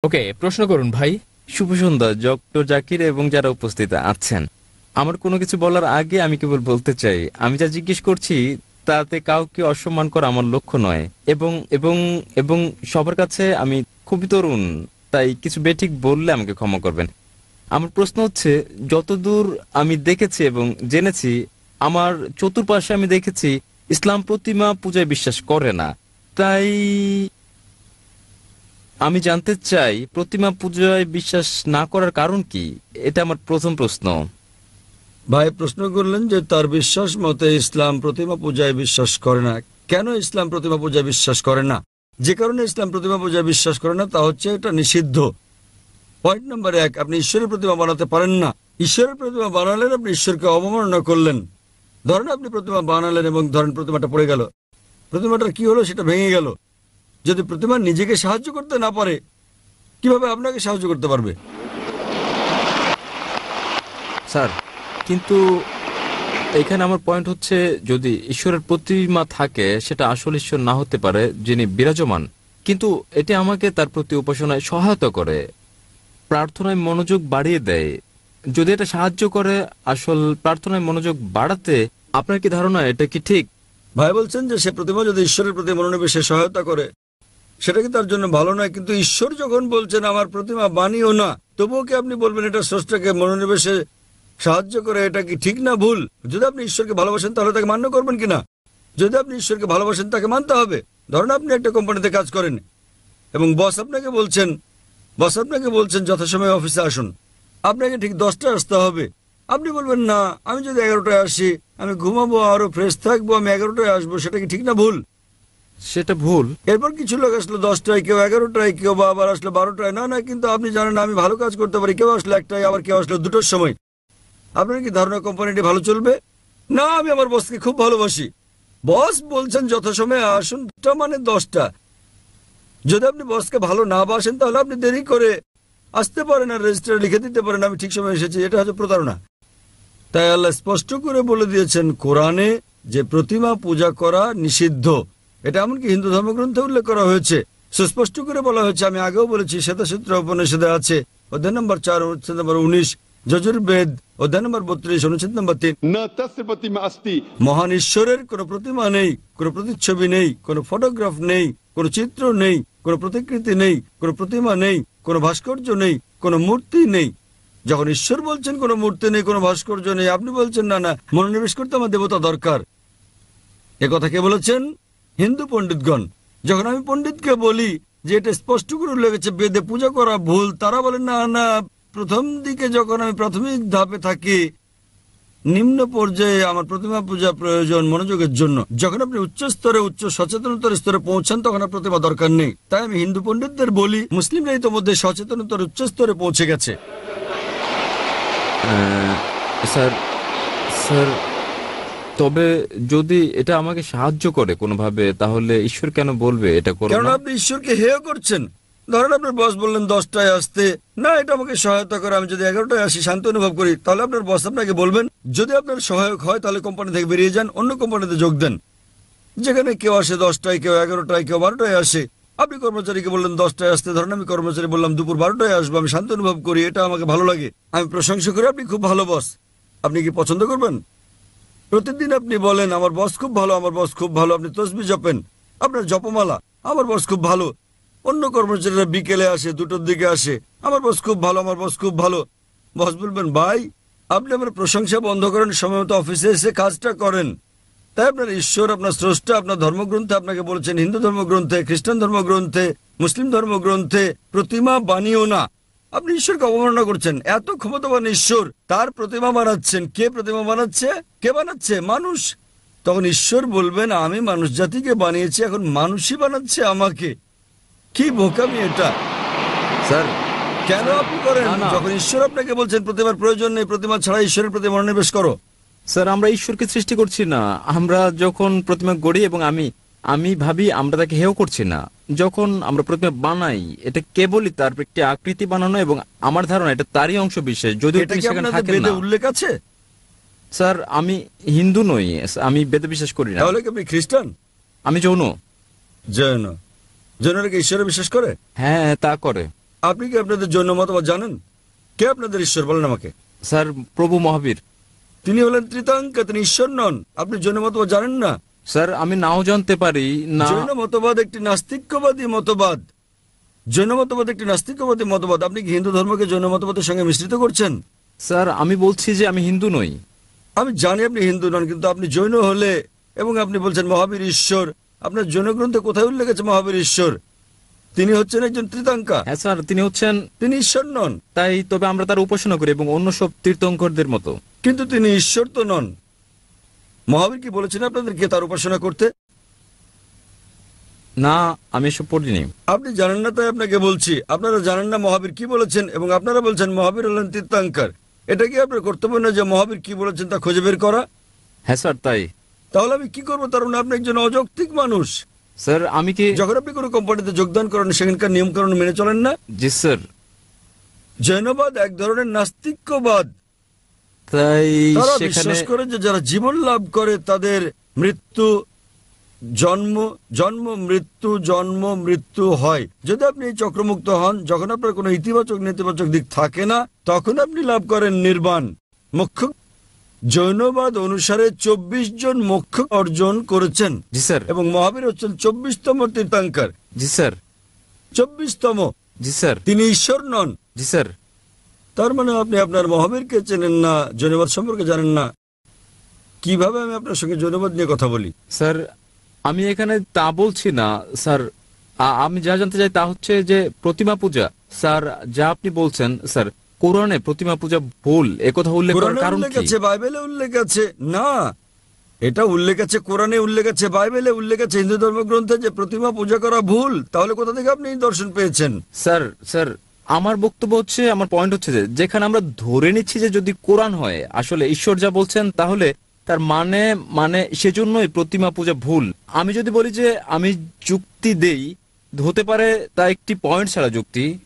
ওকে, প্রশ্ন করুন ভাই। শুভ সন্ধ্যা ডক্টর জাকির এবং যারা উপস্থিত আছেন। আমার কোনো কিছু বলার আগে আমি কেবল বলতে চাই, আমি যা জিজ্ঞেস করছি তাতে কাউকে অসম্মান করা আমার লক্ষ্য নয়, এবং এবং এবং সবার কাছে আমি খুবই তরুণ, তাই কিছু বেঠিক বললে আমাকে ক্ষমা করবেন। আমার প্রশ্ন হচ্ছে, যতদূর আমি দেখেছি এবং জেনেছি, আমার চতুর্পাশে আমি দেখেছি ইসলাম প্রতিমা পূজায় বিশ্বাস করে না। তাই আমি জানতে চাই প্রতিমা পূজায় বিশ্বাস না করার কারণ কি। এটা আমার প্রথম প্রশ্ন। ভাই প্রশ্ন করলেন যে তার বিশ্বাস মতে ইসলাম প্রতিমা পূজায় বিশ্বাস করে না। কেন ইসলাম প্রতিমা পূজায় বিশ্বাস করে না? যে কারণে ইসলাম প্রতিমা পূজায় বিশ্বাস করে না তা হচ্ছে এটা নিষিদ্ধ। পয়েন্ট নাম্বার 1, আপনি ঈশ্বরের প্রতিমা বানাতে পারেন না। ঈশ্বরের প্রতিমা বানালেন আপনি ঈশ্বরকে অবমাননা করলেন। ধরেন আপনি প্রতিমা বানালেন এবং ধরেন প্রতিমাটা পড়ে গেল, প্রতিমাটার কি হলো? সেটা ভেঙে গেল। যদি প্রতিমা নিজেকে সাহায্য করতে না পারে, কিভাবে আপনাকে সাহায্য করতে পারবে? স্যার, কিন্তু এখানে আমার পয়েন্ট হচ্ছে, যদি ঈশ্বরের প্রতিমা থাকে সেটা আসল ঈশ্বর না হতে পারে যিনি বিরাজমান, কিন্তু এটি আমাকে তার প্রতি উপাসনায় সহায়তা করে, প্রার্থনায় মনোযোগ বাড়িয়ে দেয়। যদি এটা সাহায্য করে আসল প্রার্থনায় মনোযোগ বাড়াতে, আপনার কি ধারণা এটা কি ঠিক? ভাই বলছেন যে সে প্রতিমা যদি ঈশ্বরের প্রতি মনোনিবেশে সহায়তা করে সেটা কি তার জন্য ভালো নয়? কিন্তু ঈশ্বর যখন বলছেন আমার প্রতিমা বানিও না, তবুও কি আপনি বলবেন এটা স্রষ্টাকে মনোনিবেশে সাহায্য করে? এটা কি ঠিক না ভুল? যদি আপনি ঈশ্বরকে ভালোবাসেন তাহলে তাকে মান্য করবেন কিনা? যদি আপনি ঈশ্বরকে ভালোবাসেন তাকে মানতে হবে। ধরুন আপনি একটা কোম্পানিতে কাজ করেন এবং বস আপনাকে বলছেন যথাসময়ে অফিসে আসুন। আপনাকে ঠিক 10টায় আসতে হবে। আপনি বলবেন না, আমি যদি 11টায় আসি, আমি ঘুমাবো, আরো ফ্রেশ থাকবো, আমি 11টায় আসবো। সেটা কি ঠিক না ভুল? সেটা ভুল। এরপর কিছু লোক আসলো 10টায়, কেউ 11টায়, কেউ বা আবার আসলো 12টায়। না না, কিন্তু আপনি জানেন আমি ভালো কাজ করতে পারি। কেউ আসলো 1টায়, আবার কেউ আসলো 2টোর সময়। আপনার কি ধারণা কোম্পানিটি ভালো চলবে? না, আমি আমার বসকে খুব ভালোবাসি। বস বলছেন যথাসময়ে আসুন, তা মানে 10টা। যদি আপনি বসকে ভালো না বাসেন তাহলে আপনি দেরি করে আসতে পারেন আর রেজিস্টারে লিখে দিতে পারেন আমি ঠিক সময় এসেছি। এটা হচ্ছে প্রতারণা। তাই আল্লাহ স্পষ্ট করে বলে দিয়েছেন কোরআনে যে প্রতিমা পূজা করা নিষিদ্ধ। এটা এমনকি হিন্দু ধর্মগ্রন্থে উল্লেখ করা হয়েছে, সুস্পষ্ট করে বলা হয়েছে। আমি আগেও বলেছি, শ্বেতাসূত্র উপনিষদে আছে, অধ্যায় নম্বর 4 অনুচ্ছেদ নম্বর 19, যজুর্বেদ অধ্যায় নম্বর 32 অনুচ্ছেদ নম্বর 3। মহান ঈশ্বরের কোনো প্রতিমা নেই, কোনো প্রতিচ্ছবি নেই, কোনো ফটোগ্রাফ নেই, কোনো চিত্র নেই, কোনো প্রতিকৃতি নেই, কোনো প্রতিমা নেই, কোনো ভাস্কর্য নেই, কোনো মূর্তি নেই। যখন ঈশ্বর বলছেন কোনো মূর্তি নেই, কোনো ভাস্কর্য নেই, আপনি বলছেন না না, মনোনিবেশ করতে আমার দেবতা দরকার। কথা কে বলেছেন? হিন্দু পণ্ডিতগণ। যখন আমি পণ্ডিতকে বলি যে এটা স্পষ্ট করে উল্লেখ আছে বেদে পূজা করা ভুল, তারা বলেন না না, প্রথম দিকে যখন আমি প্রাথমিক ধাপে থাকি, নিম্ন পর্যায়ে আমার প্রতিমা পূজা প্রয়োজন মনোযোগের জন্য। যখন আপনি উচ্চ স্তরে, উচ্চ সচেতনতার স্তরে পৌঁছান তখন আর প্রতিমা দরকার নেই। তাই আমি হিন্দু পণ্ডিতদের বলি, মুসলিমরা ইতোমধ্যে সচেতনতার উচ্চ স্তরে পৌঁছে গেছে। স্যার স্যার তবে যদি এটা আমাকে সাহায্য করে কোনোভাবে, তাহলে ঈশ্বর কেন বলবে এটা করো কারণ না? আপনি ঈশ্বরকে হেয় করছেন। ধরেন আপনার বস বললেন 10টায় আসতে, না এটা আমাকে সহায়তা করে, আমি যদি 11টায় আসি শান্তি অনুভব করি, তাহলে আপনার বস আপনাকে বলবেন যদি আপনার সহায়ক হয় তাহলে কোম্পানি থেকে বেরিয়ে যান, অন্য কোম্পানিতে যোগ দেন। যেখানে কেউ আসে 10টায়, কেউ 11টায়, কেউ 12টায় আসে। আপনি কর্মচারীকে বললেন 10টায় আসতে, ধরেন আমি কর্মচারী বললাম দুপুর 12টায় আসবো, আমি শান্তি অনুভব করি, এটা আমাকে ভালো লাগে, আমি প্রশংসা করি আপনি খুব ভালো বস। আপনি কি পছন্দ করবেন? প্রতিদিন আপনি বলেন আমার বস খুব ভালো, আমার বস খুব ভালো, আপনি তসবিহ জপেন, আপনার জপমালা, আমার বস খুব ভালো। অন্য কর্মচারীরা বিকেলে আসে, 2টোর দিকে আসে, আমার বস খুব ভালো, আমার বস খুব ভালো। বস বলবেন ভাই আপনি আমার প্রশংসা বন্ধ করেন, সময় মতো অফিসে এসে কাজটা করেন। তাই আপনার ঈশ্বর, আপনার স্রষ্টা আপনার ধর্মগ্রন্থে আপনাকে বলেছেন, হিন্দু ধর্মগ্রন্থে, খ্রিস্টান ধর্মগ্রন্থে, মুসলিম ধর্মগ্রন্থে, প্রতিমা বানিও না। আপনি ঈশ্বরকে অবমাননা করছেন। এত ক্ষমতাবান ঈশ্বর, তার প্রতিমা বানাচ্ছেন। কে প্রতিমা বানাচ্ছে? কে বানাচ্ছে? মানুষ। তখন ঈশ্বর বলবেন আমি মানুষ জাতিকে বানিয়েছি, এখন মানুষই বানাচ্ছে আমাকে। কি বোকামি এটা! স্যার কেন আপনি করেন? না, না। যখন ঈশ্বর আপনাকে বলছেন প্রতিমার প্রয়োজন নেই, প্রতিমা ছাড়া ঈশ্বরের প্রতি মনোনিবেশ করো। স্যার, আমরা ঈশ্বরকে সৃষ্টি করছি না। আমরা যখন প্রতিমা গড়ি এবং আমি ভাবি আমরা তাকে হেয় করছি না। যখন আমরা প্রতিমা বানাই, এটা কেবলই তার একটি আকৃতি বানানো, এবং আমার ধারণা এটা তারই অংশ বিশেষ, যদিও এটা তিনি কি সেখানে আপনাদের থাকেন বেদে না। উল্লেখ আছে? স্যার, আমি হিন্দু নই, আমি বেদে বিশ্বাস করি না। তাহলে কি আপনি খ্রিস্টান? আমি যৌন। জৈন। জৈনরা কি ঈশ্বরে বিশ্বাস করে? হ্যাঁ, তা করে। আপনি কি আপনাদের জৈন মতবাদ জানেন? কে আপনাদের ঈশ্বর বলেন আমাকে। স্যার, প্রভু মহাবীর। তিনি হলেন ত্রিতাঙ্কা, তিনি ঈশ্বর নন। আপনি জৈন মতবাদ জানেন না? স্যার, আমি নাও জানতে পারি না। জৈন মতবাদ একটি নাস্তিক্যবাদী মতবাদ। জৈন মতবাদ একটি নাস্তিক্যবাদী মতবাদ। আপনি কি হিন্দু ধর্মকে জৈন মতবাদের সঙ্গে মিশ্রিত করছেন? স্যার, আমি বলছি যে আমি হিন্দু নই। আমি জানি আপনি হিন্দু নন, কিন্তু আপনি জৈন হলে এবং আপনি বলছেন মহাবীর ঈশ্বর, আপনার জৈন গ্রন্থে কোথায় উল্লেখ আছে মহাবীর ঈশ্বর? তিনি হচ্ছেন একজন ত্রিতাঙ্কা, হ্যাঁ স্যার, তিনি হচ্ছেন। তিনি ঈশ্বর নন। তাই তবে আমরা তার উপাসনা করি এবং অন্য সব তীর্থঙ্করদের মতো। কিন্তু তিনি ঈশ্বর তো নন। মহাবীর কি বলেছেন আপনাদেরকে তার উপাসনা করতে? না, আমি এসব পড়িনি। আপনি জানেন না তাই আপনাকে বলছি। আপনারা জানেন না মহাবীর কি বলেছেন এবং আপনারা বলছেন মহাবীর হলেন তীর্থঙ্কর। এটা কি আপনার কর্তব্য না যে মহাবীর কি বলেছেন তা খুঁজে বের করা? হ্যাঁ স্যার, তাই। তাহলে আমি কি করবো? তার মানে আপনি একজন অযৌক্তিক মানুষ। স্যার, আমি কি? যখন আপনি কোনো কোম্পানিতে যোগদান করেন সেখানকার নিয়মকানুন মেনে চলেন না? জি স্যার। জৈনবাদ এক ধরনের নাস্তিক্যবাদ। তাই তারা সেখানে বিশ্বাস করে যে যারা জীবন লাভ করে তাদের মৃত্যু, জন্ম জন্ম মৃত্যু, জন্ম মৃত্যু হয়। যদি আপনি এই চক্রমুক্ত হন, যখন আপনার কোনো ইতিবাচক নেতিবাচক দিক থাকে না, তখন আপনি লাভ করেন নির্বাণ, মোক্ষ। জৈনবাদ অনুসারে 24 জন মোক্ষ অর্জন করেছেন। জি স্যার। এবং মহাবীর হচ্ছেন 24তম তীর্থঙ্কর। জি স্যার। 24তম। জি স্যার। তিনি ঈশ্বর নন। জি স্যার। তার মানে আপনি আপনার মহাবীরকে চেনেন না, জৈনবাদ সম্পর্কে জানেন না। কিভাবে আমি আপনার সঙ্গে জৈনবাদ নিয়ে কথা বলি? স্যার, আমি এখানে তা বলছি না স্যার। আমি যা জানতে চাই তা হচ্ছে যে প্রতিমা পূজা। স্যার, যা আপনি বলছেন স্যার, কোরআনে প্রতিমা পূজা ভুল একথা উল্লেখ করার কোরআনে কারণ উল্লেখ কি? আছে, বাইবেলে উল্লেখ আছে। না, এটা উল্লেখ আছে, কোরআনে উল্লেখ আছে, বাইবেলে উল্লেখ আছে, হিন্দু ধর্মগ্রন্থে যে প্রতিমা পূজা করা ভুল। তাহলে কোথা থেকে আপনি এই দর্শন পেয়েছেন? স্যার, স্যার, আমার বক্তব্য হচ্ছে, আমার পয়েন্ট হচ্ছে যে যেখানে আমরা ধরে নিচ্ছি যে যদি কোরআন হয় আসলে ঈশ্বর যা বলছেন, তাহলে তার মানে মানে সেজন্যই প্রতিমা পূজা ভুল। আমি যদি বলি যে আমি যুক্তি দেই, হতে পারে তা একটি পয়েন্ট ছাড়া যুক্তি।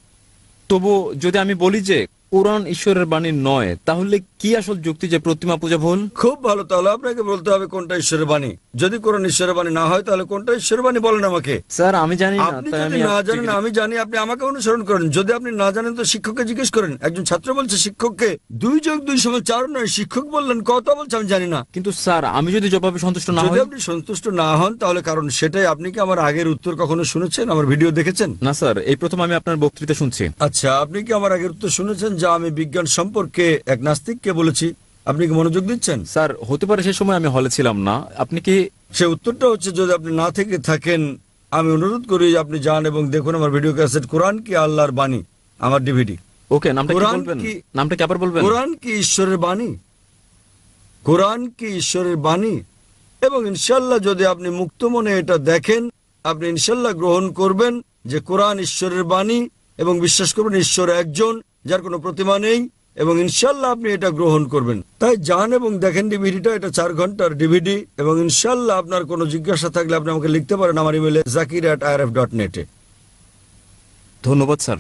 তবু যদি আমি বলি যে কোরআন ঈশ্বরের বাণী নয়, তাহলে কি আসল যুক্তি যে প্রতিমা পূজা ভুল? খুব ভালো, তাহলে আপনাকে বলতে হবে কোনটা ঈশ্বরের বাণী। যদি কোরআন ঈশ্বরের বাণী না হয় তাহলে কোনটা ঈশ্বরের বাণী বলেন আমাকে। স্যার, আমি জানি না, আপনি তাই যদি আমি না জানেন, আমি জানি, আপনি আমাকে অনুসরণ করেন। যদি আপনি না জানেন তো শিক্ষককে জিজ্ঞেস করেন। একজন ছাত্র বলছে শিক্ষককে 2+2=4 নয়, শিক্ষক বললেন কত বলছে আমি জানি না। কিন্তু স্যার, আমি যদি জবাবে সন্তুষ্ট না যদি হই? আপনি সন্তুষ্ট না হন তাহলে কারণ সেটাই। আপনি কি আমার আগের উত্তর কখনো শুনেছেন, আমার ভিডিও দেখেছেন? না স্যার, এই প্রথম আমি আপনার বক্তৃতা শুনছি। আচ্ছা, আপনি কি আমার আগের উত্তর শুনেছেন যা আমি বিজ্ঞান সম্পর্কে এক নাস্তিককে বলেছি? আপনি কি মনোযোগ দিচ্ছেন? স্যার, হতে পারে সে সময় আমি হলে ছিলাম না। আপনি কি? সে উত্তরটা হচ্ছে, যদি আপনি না থেকে থাকেন আমি অনুরোধ করি যে আপনি যান এবং দেখুন আমার ভিডিও ক্যাসেট কোরআন কি আল্লাহর বাণী, আমার ডিভিডি। ওকে, নামটা কি কোরআন বলবেন? কি- নামটা কি আবার বলবেন? কোরআন কি ঈশ্বরের বাণী? কোরআন কি ঈশ্বরের বাণী? এবং ইনশাল্লাহ যদি আপনি মুক্ত মনে এটা দেখেন, আপনি ইনশাল্লাহ গ্রহণ করবেন যে কোরআন ঈশ্বরের বাণী এবং বিশ্বাস করবেন ঈশ্বর একজন, যার কোনো প্রতিমা নেই, এবং ইনশাল্লাহ আপনি এটা গ্রহণ করবেন। তাই যান এবং দেখেন ডিভিডিটা। এটা 4 ঘন্টার ডিভিডি। এবং ইনশাল্লাহ আপনার কোনো জিজ্ঞাসা থাকলে আপনি আমাকে লিখতে পারেন আমার ইমেলে zakir@irf.net-এ। ধন্যবাদ স্যার।